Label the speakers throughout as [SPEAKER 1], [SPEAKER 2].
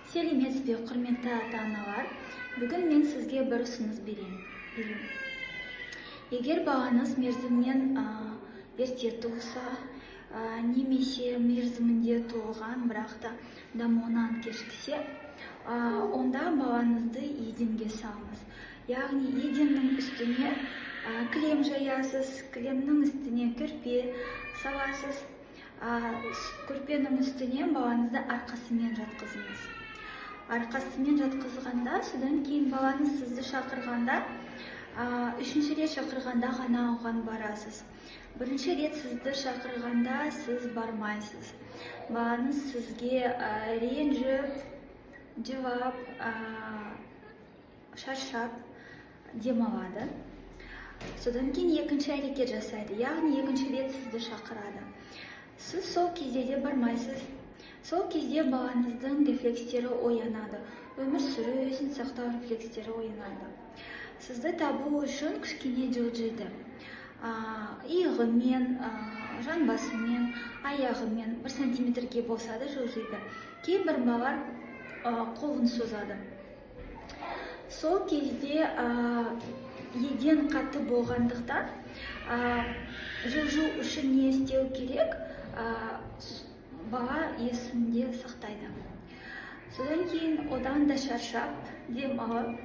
[SPEAKER 1] Сәлеметсіз бе, құрметті ата-аналар. Бүгін мен сізге бір ұсыныс берейін. Егер балаңыз мерзімнен ерте туылса, немесе мерзімінде туылған, бірақ та дамуынан кешіксе, онда балаңызды еденге салыңыз. Яғни еденнің үстіне кілем жаясыз, кілемнің үстіне көрпе саласыз, көрпенің үстіне балаңызды арқасымен жатқызыңыз. Арқасымен жатқызғанда, содан кейін балаңыз сізді шақырғанда, үшінші рет шақырғанда ғана оған барасыз. Бірінші рет сізді шақырғанда сіз бармайсыз. Балаңыз сізге ренжіп, жылап, шаршап демалады. Содан кейін екінші әрекет жасайды, яғни екінші рет сізді шақырады. Сіз сол кезде де бармайсыз. Сол кезде балаңыздың рефлекстері оянады. Өмір сүру, өзін сақтау рефлекстері оянады. Сізді табу үшін кішкене жылжиды. Иығымен, жанбасымен, аяғымен 1 сантиметрге болса да жылжиды. Кейбір балалар қолын созады. Сол кезде еден қатты болғандықтан жылжу үшін не істеу керек? Бала есінде сақтайды. Содан кейін одан да шаршап, демалып,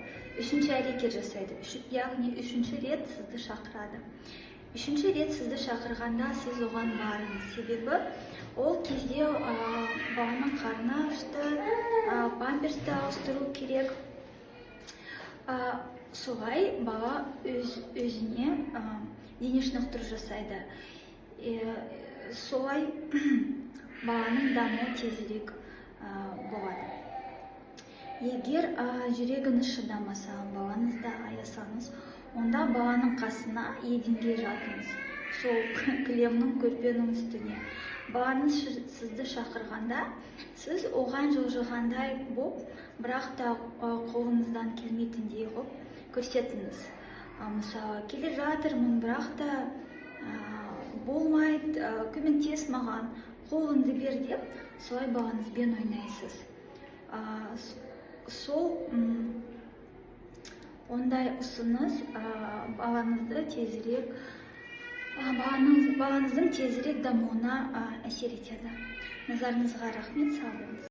[SPEAKER 1] үшінші әрекет жасайды. Яғни үшінші рет сізді шақырады. Үшінші рет сізді шақырғанда сіз оған барыңыз. Себебі ол кезде баланың қарны ашты, памперсті ауыстыру керек. Солай бала өзіне дене шынықтыру жасайды. Солай баланың дамуы тезірек болады. Егер жүрегіңіз шыдамаса, балаңызды аясаңыз, онда баланың қасына еденге жатыңыз. Сол кілемнің, көрпенің үстіне. Балаңыз сізді шақырғанда, сіз оған жылжығандай болып, бірақ та қолыңыздан келмейтіндей болып көрсетіңіз. Мысалы, келе жатырмын, бірақ та болмайды, көмектес маған, қолыңды бер деп, солай балаңызбен ойнайсыз. Сол ондай ұсыныс балаңыздың тезірек дамуына әсер етеді. Назарыңызға рахмет, сау болыңыз.